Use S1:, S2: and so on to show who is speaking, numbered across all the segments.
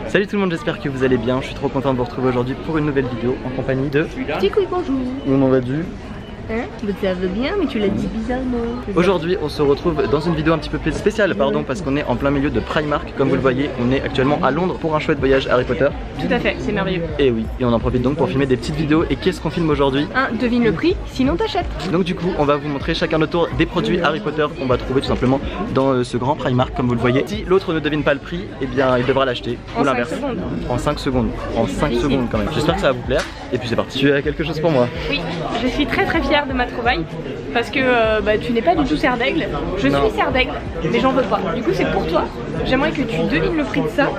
S1: Salut tout le monde, j'espère que vous allez bien. Je suis trop content de vous retrouver aujourd'hui pour une nouvelle vidéo en compagnie de...
S2: Petit couille, bonjour.
S1: On en va du...
S2: Hein? Ça va bien, mais tu l'as dit bizarrement.
S1: Aujourd'hui, on se retrouve dans une vidéo un petit peu plus spéciale, pardon, parce qu'on est en plein milieu de Primark. Comme vous le voyez, on est actuellement à Londres pour un chouette voyage Harry Potter.
S2: Tout à fait, c'est merveilleux.
S1: Et oui, et on en profite donc pour filmer des petites vidéos. Et qu'est-ce qu'on filme aujourd'hui?
S2: Devine le prix, sinon t'achètes.
S1: Donc du coup, on va vous montrer chacun notre tour des produits Harry Potter qu'on va trouver tout simplement dans ce grand Primark, comme vous le voyez. Si l'autre ne devine pas le prix, eh bien il devra l'acheter. Ou l'inverse. En 5 secondes. En 5 secondes quand même. J'espère que ça va vous plaire. Et puis c'est parti. Tu as quelque chose pour moi?
S2: Oui, je suis très fière de ma trouvaille. Parce que tu n'es pas du tout serre d'aigle. Je suis serre d'aigle, mais j'en veux pas. Du coup, c'est pour toi. J'aimerais que tu devines le prix de ça.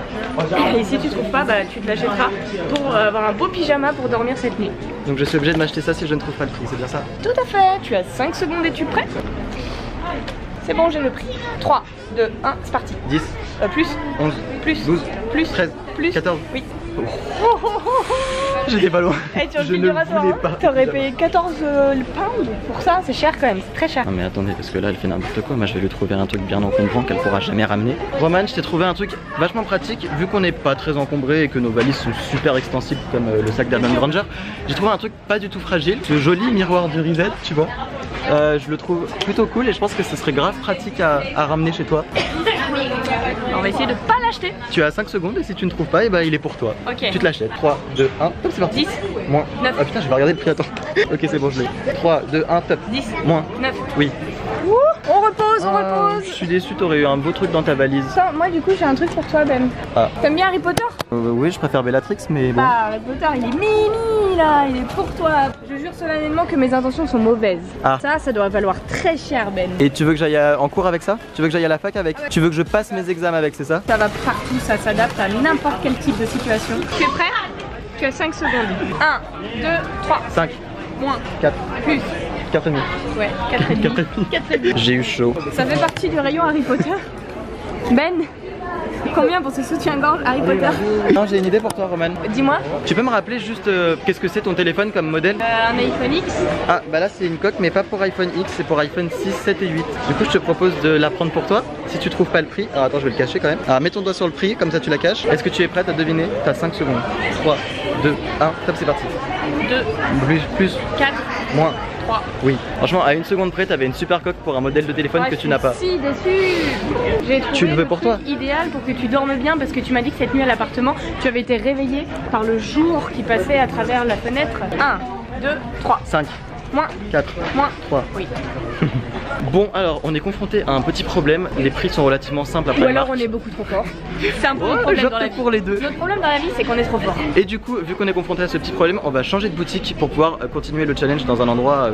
S2: Et si tu trouves pas, tu te l'achèteras pour avoir un beau pyjama pour dormir cette nuit.
S1: Donc je suis obligé de m'acheter ça si je ne trouve pas le prix, c'est bien ça?
S2: Tout à fait. Tu as 5 secondes et tu es prêt? C'est bon, j'ai le prix. 3, 2, 1, c'est parti.
S1: 10.
S2: Plus.
S1: 11.
S2: Plus.
S1: 12.
S2: Plus.
S1: 13.
S2: Plus.
S1: 14.
S2: Oui.
S1: J'étais pas loin.
S2: Hey, tu t'aurais payé 14 pounds pour ça, c'est cher quand même, c'est très cher.
S1: Non mais attendez, parce que là elle fait n'importe quoi. Moi je vais lui trouver un truc bien encombrant qu'elle pourra jamais ramener. Roman, je t'ai trouvé un truc vachement pratique. Vu qu'on n'est pas très encombré et que nos valises sont super extensibles comme le sac d'Hermione Granger, j'ai trouvé un truc pas du tout fragile. Ce joli miroir du Reset, tu vois. Je le trouve plutôt cool et je pense que ce serait grave pratique à ramener chez toi.
S2: On va essayer de pas l'acheter.
S1: Tu as 5 secondes et si tu ne trouves pas, il est pour toi.
S2: Ok.
S1: Tu te l'achètes. 3, 2, 1, top, c'est parti.
S2: 10.
S1: Moins.
S2: 9.
S1: Ah putain, je vais regarder le prix, attends. Ok, c'est bon, je l'ai. 3, 2, 1, top.
S2: 10.
S1: Moins.
S2: 9.
S1: Oui.
S2: Ouh, on repose, on repose.
S1: Je suis déçu, t'aurais eu un beau truc dans ta valise.
S2: Attends, moi du coup j'ai un truc pour toi Ben.
S1: Ah.
S2: T'aimes bien Harry Potter?
S1: Oui, je préfère Bellatrix, mais bon.
S2: Bah Harry Potter il est mini là, il est pour toi. Je jure solennellement que mes intentions sont mauvaises.
S1: Ah.
S2: Ça doit valoir très cher Ben.
S1: Et tu veux que j'aille en cours avec ça? Tu veux que j'aille à la fac avec? Tu veux que je passe mes examens avec, c'est ça?
S2: Ça va partout, ça s'adapte à n'importe quel type de situation. Tu es prêt? Tu as 5 secondes. 1, 2, 3.
S1: 5.
S2: Moins.
S1: 4.
S2: Plus.
S1: 4,5.
S2: Ouais, 4,5.
S1: J'ai eu chaud.
S2: Ça fait partie du rayon Harry Potter. Ben, combien pour ce soutien-gorge Harry Potter?
S1: Non, j'ai une idée pour toi, Roman.
S2: Dis-moi.
S1: Tu peux me rappeler juste qu'est-ce que c'est ton téléphone comme modèle?
S2: Un iPhone X.
S1: Ah, bah là c'est une coque, mais pas pour iPhone X, c'est pour iPhone 6, 7 et 8. Du coup, je te propose de la prendre pour toi. Si tu trouves pas le prix, alors attends, je vais le cacher quand même. Alors, mets ton doigt sur le prix, comme ça tu la caches. Est-ce que tu es prête à deviner? T'as 5 secondes. 3, 2, 1, top, c'est parti.
S2: 2.
S1: Plus.
S2: 4.
S1: Moins.
S2: 3.
S1: Oui. Franchement, à une seconde près, t'avais une super coque pour un modèle de téléphone que tu n'as pas.
S2: Je suis si déçue. J'ai trouvé
S1: Tu le veux pour toi?
S2: Idéal pour que tu dormes bien parce que tu m'as dit que cette nuit à l'appartement, tu avais été réveillée par le jour qui passait à travers la fenêtre. 1, 2, 3.
S1: 5.
S2: Moins.
S1: 4.
S2: Moins.
S1: 3.
S2: Oui.
S1: Bon, alors on est confronté à un petit problème. Les prix sont relativement simples à
S2: Ou
S1: Primark.
S2: alors on est beaucoup trop fort. C'est un peu notre problème dans la vie.
S1: pour les deux.
S2: Notre problème dans la vie, c'est qu'on est trop fort.
S1: Et du coup, vu qu'on est confronté à ce petit problème, on va changer de boutique pour pouvoir continuer le challenge dans un endroit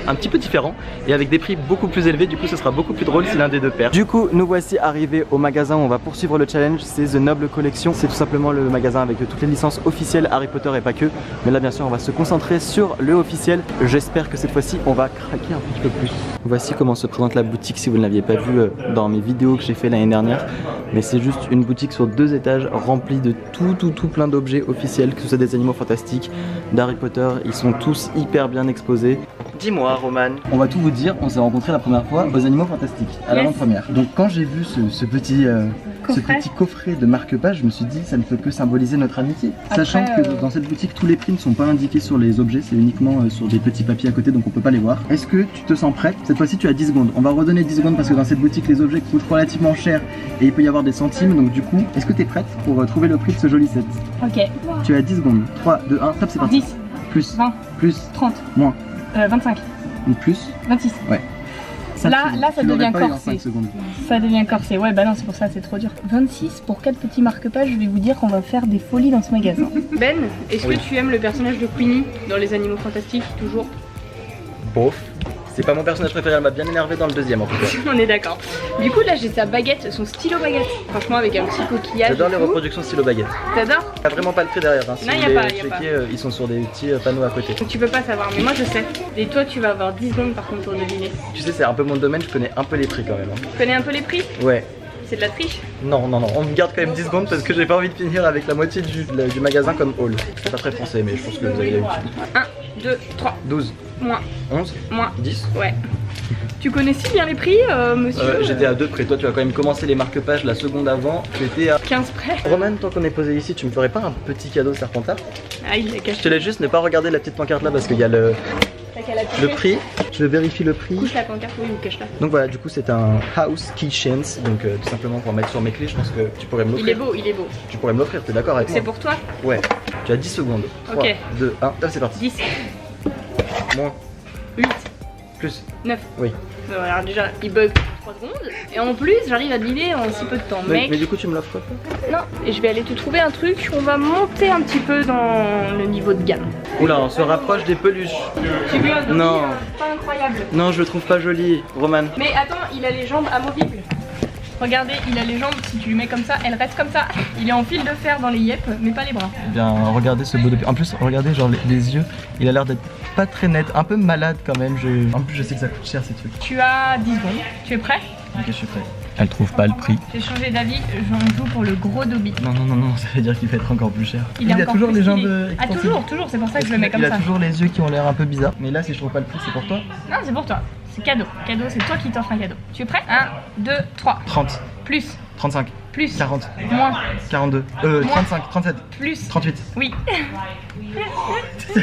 S1: un petit peu différent et avec des prix beaucoup plus élevés. Du coup, ce sera beaucoup plus drôle si l'un des deux perd. Du coup, nous voici arrivés au magasin où on va poursuivre le challenge. C'est The Noble Collection. C'est tout simplement le magasin avec toutes les licences officielles Harry Potter et pas que. Mais là, bien sûr, on va se concentrer sur le officiel. J'espère que cette fois-ci, on va craquer un petit peu plus. Voici comment se présente la boutique si vous ne l'aviez pas vu dans mes vidéos que j'ai fait l'année dernière. Mais c'est juste une boutique sur 2 étages remplie de tout plein d'objets officiels, que ce soit des animaux fantastiques, d'Harry Potter. Ils sont tous hyper bien exposés. Dis-moi, Roman. On va tout vous dire, on s'est rencontrés la première fois aux Animaux Fantastiques, à l'avant-première. Donc quand j'ai vu ce petit coffret de marque-page, je me suis dit ça ne peut que symboliser notre amitié.
S2: Après,
S1: Sachant que dans cette boutique, tous les prix ne sont pas indiqués sur les objets, c'est uniquement sur des petits papiers à côté, donc on peut pas les voir. Est-ce que tu te sens prête? Cette fois-ci tu as 10 secondes. On va redonner 10 secondes parce que dans cette boutique, les objets coûtent relativement cher et il peut y avoir des centimes. Donc du coup, est-ce que tu es prête pour trouver le prix de ce joli set?
S2: Ok.
S1: Tu as 10 secondes. 3, 2, 1, top, c'est parti.
S2: 10.
S1: Plus.
S2: 20.
S1: Plus.
S2: 30.
S1: Moins.
S2: 25.
S1: Plus.
S2: 26.
S1: Ouais.
S2: Là, ça devient corsé.
S1: Secondes.
S2: Ça devient corsé. Ouais, bah non, c'est pour ça, c'est trop dur. 26 pour 4 petits marque-pages, je vais vous dire qu'on va faire des folies dans ce magasin. Ben, est-ce que tu aimes le personnage de Queenie dans Les Animaux Fantastiques, toujours?
S1: Bof. C'est pas mon personnage préféré, elle m'a bien énervé dans le deuxième en tout cas.
S2: On est d'accord. Du coup, là, j'ai sa baguette, son stylo baguette. Franchement, avec un petit coquillage.
S1: J'adore les reproductions stylo baguette.
S2: T'adores?
S1: T'as vraiment pas le prix derrière. Hein. Si
S2: non,
S1: vous
S2: y a
S1: les
S2: pas.
S1: checkez, ils sont sur des petits panneaux à côté.
S2: Donc, tu peux pas savoir, mais moi je sais. Et toi, tu vas avoir 10 secondes par contre pour deviner.
S1: Tu sais, c'est un peu mon domaine, je connais un peu les prix quand même. Hein.
S2: Tu connais un peu les prix?
S1: Ouais.
S2: C'est de la triche.
S1: Non, non, non, on me garde quand même 10 secondes parce que j'ai pas envie de finir avec la moitié du magasin comme haul. C'est pas très français, mais je pense que vous avez l'habitude.
S2: 1, 2, 3.
S1: 12.
S2: Moins.
S1: 11.
S2: Moins.
S1: 10.
S2: Ouais. Tu connais si bien les prix, monsieur?
S1: J'étais à 2 près. Toi, tu as quand même commencé les marque-pages la seconde avant. Tu étais à
S2: 15 près.
S1: Roman, tant qu'on est posé ici, tu me ferais pas un petit cadeau Serpentard?
S2: Ah, il l'a
S1: Je
S2: caché.
S1: te laisse juste ne pas regarder la petite pancarte là parce qu'il y a le prix. Je vérifie le prix.
S2: Couche la pancarte, oui, ou cache-la.
S1: Donc voilà, du coup, c'est un House Keychains. Donc tout simplement pour mettre sur mes clés, je pense que tu pourrais me
S2: Il
S1: l'offrir.
S2: est beau, il est beau.
S1: Tu pourrais me l'offrir, t'es d'accord avec moi?
S2: C'est pour toi?
S1: Ouais. Tu as 10 secondes. 3,
S2: Ok.
S1: 2, 1, top, c'est parti.
S2: 10.
S1: Moins.
S2: 8.
S1: Plus.
S2: 9.
S1: Oui.
S2: Alors déjà, il bug 3 secondes. Et en plus, j'arrive à deviner en si peu de temps.
S1: Mais
S2: Mec,
S1: du coup, tu me l'offres pas?
S2: non. Et je vais aller te trouver un truc. On va monter un petit peu dans le niveau de gamme.
S1: Oula, on se rapproche des peluches.
S2: Tu veux un Dobby,
S1: Non.
S2: pas incroyable.
S1: Non, je le trouve pas joli, Roman.
S2: Mais attends, il a les jambes amovibles. Regardez, il a les jambes, si tu lui mets comme ça, elles restent comme ça. Il est en fil de fer dans les yep, mais pas les bras.
S1: Eh bien, regardez ce beau depuis. En plus, regardez, genre les yeux, il a l'air d'être pas très net, un peu malade quand même. En plus, je sais que ça coûte cher ces trucs.
S2: Tu as 10 secondes. Tu es prêt?
S1: Ok, je suis prêt. Elle trouve pas le prix.
S2: J'ai changé d'avis, j'en joue pour le gros Dobby.
S1: Non, non, non, non, ça veut dire qu'il va être encore plus cher.
S2: Il a
S1: a
S2: encore
S1: toujours
S2: plus
S1: les jambes
S2: stylé. Ah,
S1: extensibles.
S2: toujours, c'est pour ça que je le mets comme
S1: Il
S2: ça.
S1: a toujours les yeux qui ont l'air un peu bizarres. Mais là, si je trouve pas le prix, c'est pour toi.
S2: Non, c'est pour toi. C'est cadeau. Cadeau, c'est toi qui t'offre un cadeau. Tu es prêt? 1, 2, 3.
S1: 30,
S2: Plus.
S1: 35,
S2: Plus.
S1: 40,
S2: Moins.
S1: 42, 35, 37,
S2: Plus.
S1: 38.
S2: Oui.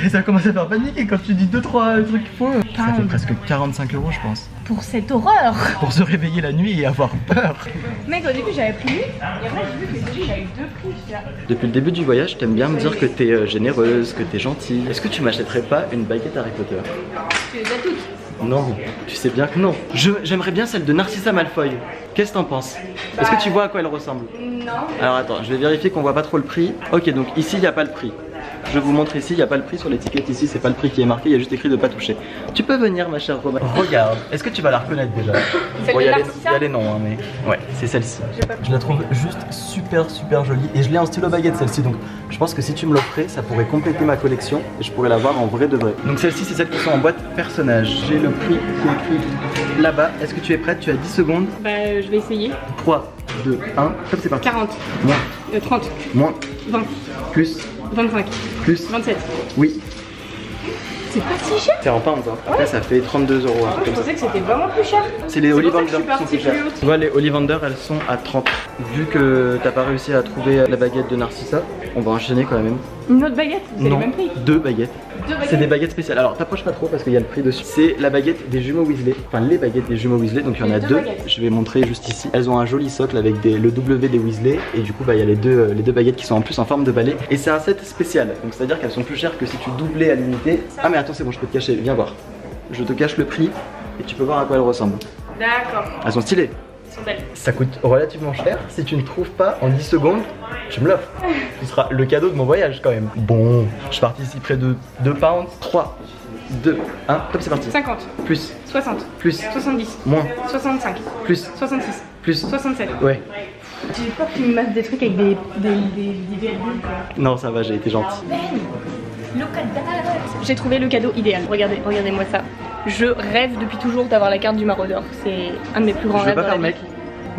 S1: Ça commence à faire paniquer quand tu dis 2-3 trucs faux. Ça fait
S2: Pound.
S1: presque 45 € je pense.
S2: Pour cette horreur.
S1: Pour se réveiller la nuit et avoir peur.
S2: Mec, au début j'avais pris 8. Et après j'ai vu que les j'avais eu 2 prix. J'étais là.
S1: Depuis le début du voyage, t'aimes bien me dire que t'es généreuse, que t'es gentille. Est-ce que tu m'achèterais pas une baguette Harry Potter?
S2: Tu les as toutes.
S1: Non, tu sais bien que non. J'aimerais bien celle de Narcissa Malfoy. Qu'est-ce que t'en penses? Est-ce que tu vois à quoi elle ressemble?
S2: Non.
S1: Alors attends, je vais vérifier qu'on voit pas trop le prix. Ok, donc ici il n'y a pas le prix. Je vous montre ici, il n'y a pas le prix sur l'étiquette. Ici, c'est pas le prix qui est marqué, il y a juste écrit de pas toucher. Tu peux venir, ma chère Romain. Regarde, est-ce que tu vas la reconnaître déjà?
S2: Celle
S1: Bon,
S2: de
S1: il y
S2: Narcissa
S1: a les noms, hein, mais ouais, c'est celle-ci.
S2: J'ai pas
S1: Je la trouve juste super jolie et je l'ai en stylo baguette celle-ci. Donc je pense que si tu me l'offrais, ça pourrait compléter ma collection et je pourrais la voir en vrai de vrai. Donc celle-ci, c'est celle qui sont en boîte personnage. J'ai le prix qui est écrit là-bas. Est-ce que tu es prête? Tu as 10 secondes.
S2: Bah, je vais essayer.
S1: 3, 2, 1, top, c'est parti.
S2: 40.
S1: Moins,
S2: 30.
S1: moins,
S2: 20.
S1: plus,
S2: 25.
S1: plus,
S2: 27.
S1: oui.
S2: C'est pas si cher.
S1: C'est en pounds, hein. Après ça fait 32 €.
S2: Ah, je pensais que c'était vraiment plus cher.
S1: C'est les
S2: pour ça que
S1: Ollivander
S2: je suis
S1: qui sont
S2: partie
S1: plus chères.
S2: plus haut.
S1: Tu vois, les Ollivander elles sont à 30. Vu que t'as pas réussi à trouver la baguette de Narcissa, on va enchaîner quand même.
S2: Une autre baguette? C'est le même prix.
S1: 2 baguettes.
S2: Deux baguettes.
S1: C'est des baguettes spéciales. Alors t'approches pas trop parce qu'il y a le prix dessus. C'est la baguette des jumeaux Weasley. Enfin les baguettes des jumeaux Weasley. Donc il y en a
S2: Les deux
S1: deux.
S2: baguettes.
S1: Je vais montrer juste ici. Elles ont un joli socle avec le W des Weasley. Et du coup bah il y a les deux baguettes qui sont en plus en forme de balai. Et c'est un set spécial. Donc c'est à dire qu'elles sont plus chères que si tu doublais à l'unité. Ah mais attends c'est bon, je peux te cacher. Viens voir. Je te cache le prix et tu peux voir à quoi elles ressemblent.
S2: D'accord.
S1: Elles sont stylées.
S2: Elles sont belles.
S1: Ça coûte relativement cher. Si tu ne trouves pas en 10 secondes, tu me l'offres. Ce sera le cadeau de mon voyage quand même. Bon, je participerai de 2 pounds. 3, 2, 1, top, c'est parti.
S2: 50.
S1: Plus,
S2: 60.
S1: plus,
S2: 70.
S1: moins,
S2: 65.
S1: plus,
S2: 66.
S1: plus. 67. Ouais.
S2: J'ai peur que tu me masses des trucs avec des virgules.
S1: Non, ça va, j'ai été gentil.
S2: J'ai trouvé le cadeau idéal. Regardez-moi ça. Je rêve depuis toujours d'avoir la carte du Maraudeur. C'est un de mes plus grands
S1: Je vais
S2: rêves.
S1: pas
S2: dans
S1: faire le
S2: la
S1: mec,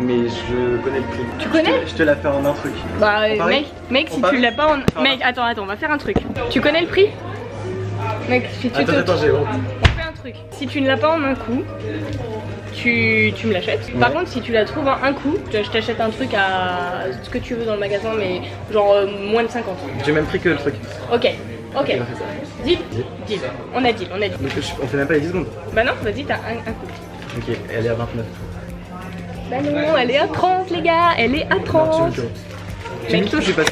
S1: mais je connais le prix.
S2: Tu connais?
S1: Je te la fais en un truc.
S2: Bah
S1: On parie?
S2: mec,
S1: On
S2: si
S1: parie?
S2: tu l'as pas en... Mec, attends, on va faire un truc. Tu connais le prix? Mec, si tu
S1: Attends, j'ai honte.
S2: On fait un truc. Si tu ne l'as pas en un coup, tu me l'achètes. Par contre, si tu la trouves en un coup, je t'achète un truc à ce que tu veux dans le magasin, mais genre moins de 50.
S1: J'ai même pris que le truc.
S2: Ok,
S1: On fait ça.
S2: Deal. On a deal.
S1: Donc, on fait même pas les 10 secondes.
S2: Bah non, vas-y, t'as un coup.
S1: Ok, elle est à 29.
S2: Bah non, elle est à 30 les gars, elle est à 30.
S1: Tu me touches, j'ai pas.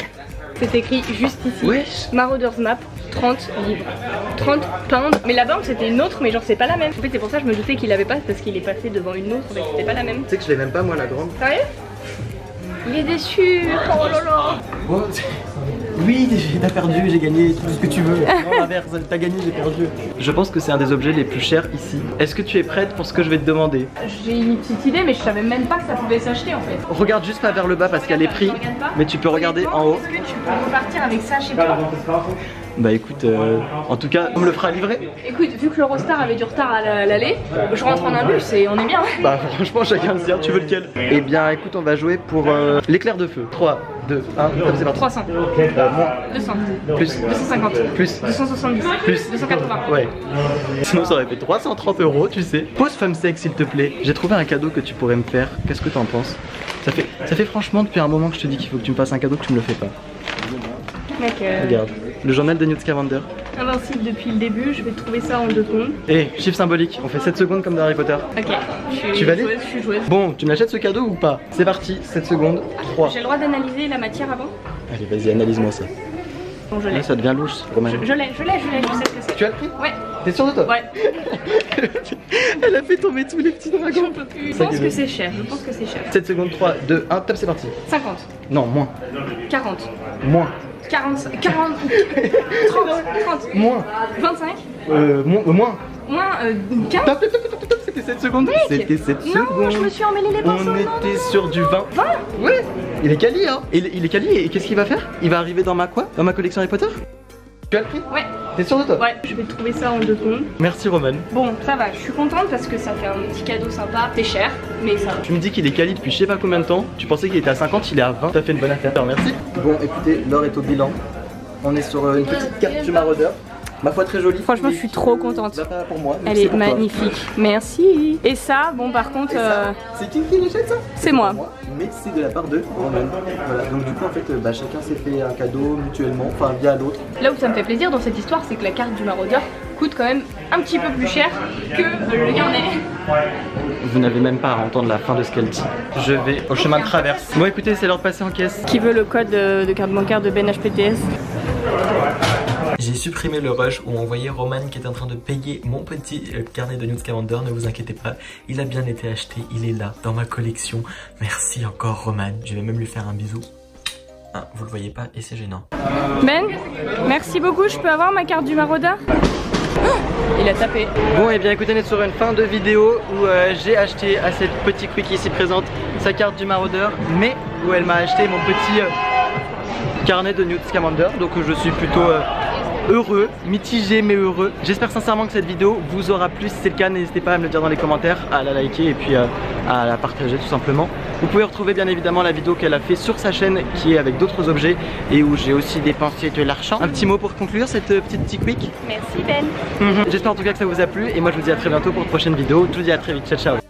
S2: C'est écrit juste ici.
S1: Wesh.
S2: Marauders Map, 30 livres. 30 pounds. Mais la bande c'était une autre, mais genre c'est pas la même. En fait, c'est pour ça que je me doutais qu'il avait pas, parce qu'il est passé devant une autre, mais c'était pas la même.
S1: Tu sais que je l'ai même pas moi la grande.
S2: Sérieux? Il est déçu. Oh là là.
S1: Oh, oui, t'as perdu, j'ai gagné, tout ce que tu veux. Non, l'inverse, t'as gagné, j'ai perdu. Je pense que c'est un des objets les plus chers ici. Est-ce que tu es prête pour ce que je vais te demander?
S2: J'ai une petite idée, mais je savais même pas que ça pouvait s'acheter en fait.
S1: Regarde juste pas vers le bas parce qu'il y a les prix, mais tu peux regarder en haut.
S2: Est-ce que tu peux repartir avec ça chez toi?
S1: Bah écoute, en tout cas, on me le fera livrer.
S2: Écoute, vu que l'Eurostar avait du retard à l'aller, je rentre en un bus et on est bien.
S1: Bah franchement, chacun se dit, tu veux lequel? Eh bien écoute, on va jouer pour l'éclair de feu. 3, 2, 1, c'est parti.
S2: 300.
S1: Moins.
S2: 200.
S1: Plus.
S2: 250.
S1: Plus.
S2: 270.
S1: Plus.
S2: 280.
S1: Ouais. Sinon ça aurait fait 330 €, tu sais. Pose femme sexe s'il te plaît. J'ai trouvé un cadeau que tu pourrais me faire. Qu'est-ce que t'en penses? Ça fait franchement depuis un moment que je te dis qu'il faut que tu me fasses un cadeau, que tu me le fais pas.
S2: Mec,
S1: regarde, le journal de Newt Scamander.
S2: Invincible depuis le début, je vais trouver ça en 2 secondes.
S1: Eh, chiffre symbolique, on fait 7 secondes comme dans Harry Potter.
S2: Ok,
S1: tu valides?
S2: Je suis joueuse.
S1: Bon, tu m'achètes ce cadeau ou pas? C'est parti, 7 secondes, 3.
S2: J'ai le droit d'analyser la matière avant?
S1: Allez, vas-y, analyse-moi ça.
S2: Bon, je l'ai.
S1: Là, ça devient louche, Roman.
S2: Je l'ai, je sais ce que c'est.
S1: Tu as le prix?
S2: Ouais.
S1: T'es sûr de toi?
S2: Ouais.
S1: Elle a fait tomber tous les petits dragons.
S2: J'en peux plus. Je pense que c'est cher, je pense que c'est cher.
S1: 7 secondes, 3, 2, 1, top, c'est parti.
S2: 50.
S1: Non, moins.
S2: 40.
S1: Moins.
S2: 40. 30. 30.
S1: Moins.
S2: 25.
S1: Moins.
S2: Moins 15.
S1: Top, c'était 7 secondes. C'était 7 secondes.
S2: Non, je me suis emmêlé les pinceaux.
S1: On était sur du 20.
S2: 20.
S1: Ouais. Il est quali, hein. Il est quali et qu'est-ce qu'il va faire? Il va arriver dans ma quoi? Dans ma collection Harry Potter? Tu as le prix? Ouais. T'es sûr de toi?
S2: Ouais, je vais trouver ça en 2 secondes.
S1: Merci Roman.
S2: Bon, ça va, je suis contente parce que ça fait un petit cadeau sympa. C'est cher, mais ça va.
S1: Tu me dis qu'il est quali depuis je sais pas combien de temps. Tu pensais qu'il était à 50, il est à 20. T'as fait une bonne affaire. Merci. Bon, écoutez, l'or est au bilan. On est sur une petite carte du maraudeur. Ma foi très jolie.
S2: Franchement, je suis trop contente.
S1: Bah, pas pour moi.
S2: Elle est magnifique. Merci. Et ça, bon, par contre,
S1: c'est qui l'achète ça?
S2: C'est moi.
S1: Mais c'est de la part de Roman. Voilà. Donc du coup, en fait, bah, chacun s'est fait un cadeau mutuellement, enfin via l'autre.
S2: Là où ça me fait plaisir dans cette histoire, c'est que la carte du maraudeur coûte quand même un petit peu plus cher que le carnet.
S1: Vous n'avez même pas à entendre la fin de ce qu'elle dit. Je vais au chemin de traverse. Bon, écoutez, c'est l'heure de passer en caisse.
S2: Qui veut le code de carte bancaire de Ben HPTS?
S1: J'ai supprimé le rush où on voyait Roman qui était en train de payer mon petit carnet de Newt Scamander. Ne vous inquiétez pas, il a bien été acheté, il est là dans ma collection. Merci encore Roman, je vais même lui faire un bisou. Ah, vous le voyez pas et c'est gênant.
S2: Ben, merci beaucoup, je peux avoir ma carte du maraudeur? Il a tapé.
S1: Bon et bien écoutez, on est sur une fin de vidéo où j'ai acheté à cette petite quickie ici présente sa carte du maraudeur, mais où elle m'a acheté mon petit carnet de Newt Scamander. Donc je suis plutôt heureux, mitigé mais heureux. J'espère sincèrement que cette vidéo vous aura plu. Si c'est le cas, n'hésitez pas à me le dire dans les commentaires, à la liker et puis à la partager tout simplement. Vous pouvez retrouver bien évidemment la vidéo qu'elle a fait sur sa chaîne qui est avec d'autres objets et où j'ai aussi dépensé de l'argent. Un petit mot pour conclure cette petite quick.
S2: Merci Ben.
S1: J'espère en tout cas que ça vous a plu et moi je vous dis à très bientôt pour une prochaine vidéo. Je vous dis à très vite, ciao ciao.